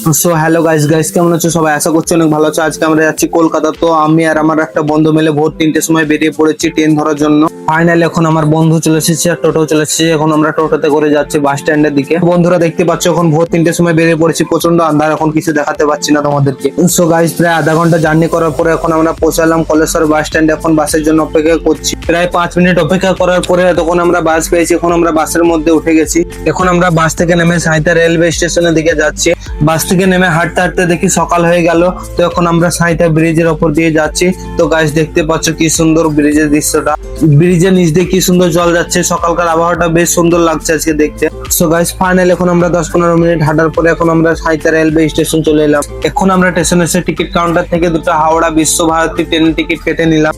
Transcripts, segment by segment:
So hello guys কেমন আছো সবাই? আশা করছি অনেক ভালো আছো। আজকে আমরা যাচ্ছি কলকাতা। তো আমি আর আমার একটা বন্ধু মিলে ভোর 3টের সময় বেরিয়ে পড়েছি ট্রেন ধরার জন্য। ফাইনালি এখন আমার বন্ধু চলে এসেছে আর টোটো চলে এসেছে। এখন আমরা টোটোতে করে যাচ্ছি বাস স্ট্যান্ডের দিকে। বন্ধুরা দেখতে পাচ্ছ এখন ভোর 3টের সময় বেরিয়ে পড়েছি, প্রচন্ড আন্ধার, এখন কিছু দেখাতে পাচ্ছি না তোমাদেরকে। সো গাইস প্রায় আধা ঘন্টা জার্নি করার পরে এখন আমরা পৌঁছালাম কলেশ্বর বাস স্ট্যান্ডে। এখন বাসের জন্য অপেক্ষা করছি। প্রায় 5 মিনিট অপেক্ষা করার পরে তখন আমরা বাস পেয়েছি। এখন আমরা বাসের মধ্যে উঠে গেছি। এখন আমরা বাস থেকে নেমে সাঁইথিয়া রেলওয়ে স্টেশনের দিকে যাচ্ছি। বাস থেকে নেমে হাঁটতে হাঁটতে দেখি সকাল হয়ে গেল। তো এখন আমরা সাঁইথিয়া ব্রিজের ওপর দিয়ে যাচ্ছি। তো গাইস দেখতে পাচ্ছ কি সুন্দর ব্রিজের দৃশ্যটা, ব্রিজের নিচ দিয়ে কি সুন্দর জল যাচ্ছে। সকালকার আবহাওয়াটা বেশ সুন্দর লাগছে আজকে দেখতে। সো গাইস ফাইনাল এখন আমরা 10-15 মিনিট হাঁটার পরে এখন আমরা সাঁইথিয়া রেলওয়ে স্টেশন চলে এলাম। এখন আমরা স্টেশনে এসে টিকিট কাউন্টার থেকে দুটো হাওড়া বিশ্বভারতী ট্রেনের টিকিট কেটে নিলাম।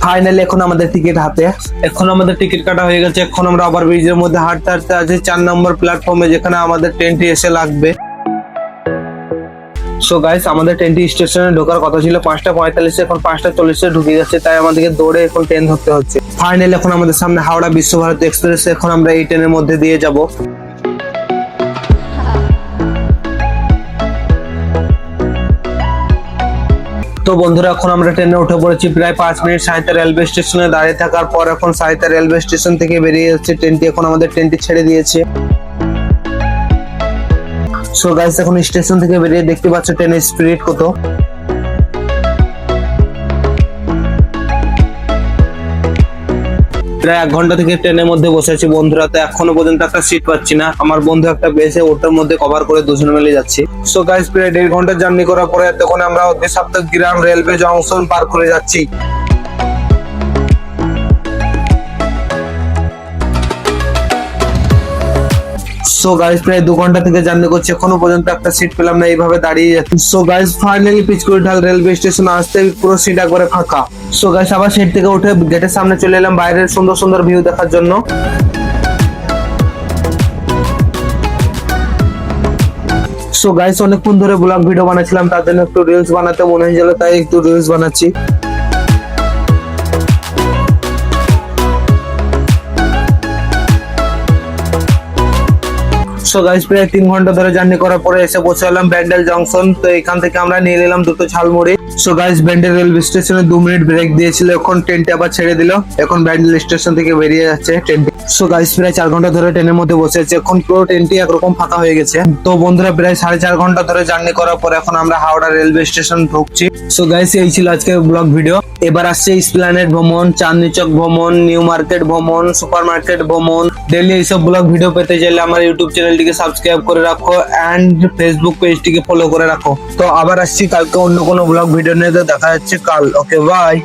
ফাইনালি এখন আমাদের টিকিট হাতে, এখন আমাদের টিকিট কাটা হয়ে গেছে। এখন আমরা আবার ব্রিজের মধ্যে হাঁটতে হাঁটতে আছি 4 নম্বর প্ল্যাটফর্মে, যেখানে আমাদের ট্রেনটি এসে লাগবে। সো গাইস আমাদের ট্রেনটি স্টেশনে ঢোকার কথা ছিল 5:45, এখন 5:40 ঢুকে যাচ্ছে, তাই আমাদেরকে দৌড়ে এখন ট্রেন ধরতে হচ্ছে। ফাইনালি এখন আমাদের সামনে হাওড়া বিশ্বভারতী এক্সপ্রেস। এখন আমরা এই ট্রেনের মধ্যে দিয়ে যাব। তো বন্ধুরা এখন আমরা ট্রেনে উঠে পড়েছি। প্রায় 5 মিনিট সাঁইথিয়া রেলওয়ে স্টেশনে দাঁড়িয়ে থাকার পর এখন সাঁইথিয়া রেলওয়ে স্টেশন থেকে বেরিয়ে যাচ্ছে ট্রেনটি। এখন আমাদের ট্রেনটি ছেড়ে দিয়েছে। সো গাইস এখন স্টেশন থেকে বেরিয়ে দেখতে পাচ্ছ ট্রেনের স্পিড কত। প্রায় 1 ঘন্টা থেকে ট্রেনের মধ্যে বসে আছি বন্ধুরা, তো এখনো পর্যন্ত একটা সিট পাচ্ছি না। আমার বন্ধু একটা পেয়েছে, ওটার মধ্যে কভার করে দুজন মিলে যাচ্ছি। সো গাইস প্রায় 1.5 ঘন্টা জার্নি করার পরে তখন আমরা দেশাত্মগ্রাম রেলওয়ে জংশন পার করে যাচ্ছি। সো গাইস প্রায় 2 ঘন্টা থেকে জার্নি করছি, এখনো পর্যন্ত একটা সিট পেলাম না, এইভাবে দাঁড়িয়ে যাচ্ছি। So guys finally Pichkuridhal railway station আসতে পুরো সিট একবারে ফাঁকা। সো গাইস আবার সিট থেকে উঠে গেটের সামনে চলে এলাম বাইরের সুন্দর সুন্দর ভিউ দেখার জন্য। সো গাইস অনেকক্ষণ ধরে ব্লগ ভিডিও বানাচ্ছিলাম, তার জন্য একটু রিলস বানাতে মনে হয়েছিল, তাই একটু রিলস বানাচ্ছি। সো গাইস প্রায় 3 ঘন্টা ধরে জার্নি করার পরে এসে পৌঁছালাম ব্যান্ডেল জংশন। তো এখান থেকে আমরা নিয়ে নিলাম দুটো jhalmuri. So guys Bandel railway স্টেশনে 2 মিনিট ব্রেক দিয়েছিল, এখন ট্রেনটি আবার ছেড়ে দিল। এখন ব্যান্ডেল স্টেশন থেকে বেরিয়ে যাচ্ছে ট্রেনটি। সো গাইস প্রায় 4 ঘন্টা ধরে ট্রেনের মধ্যে বসে আছে, এখন পুরো ট্রেনটি একরকম ফাঁকা হয়ে গেছে। তো বন্ধুরা প্রায় 4.5 ঘন্টা ধরে জার্নি করার পর এখন আমরা হাওড়া রেলওয়ে স্টেশন ঢুকছি। সো গাইস এই ছিল আজকের ব্লগ ভিডিও। এবার আসছে এসপ্ল্যানেড ভ্রমণ, চাঁদনী চক ভ্রমণ, নিউ মার্কেট ভ্রমণ, সুপার মার্কেট ভ্রমণ। ডেইলি এইসব ব্লগ ভিডিও পেতে চাইলে আমার ইউটিউব চ্যানেলটিকে সাবস্ক্রাইব করে রাখো এন্ড ফেসবুক পেজটিকে ফলো করে রাখো। তো আবার আসছি কালকে অন্য কোনো ব্লগ ভিডিও নিয়ে, দেখা যাচ্ছে কাল। Okay bye.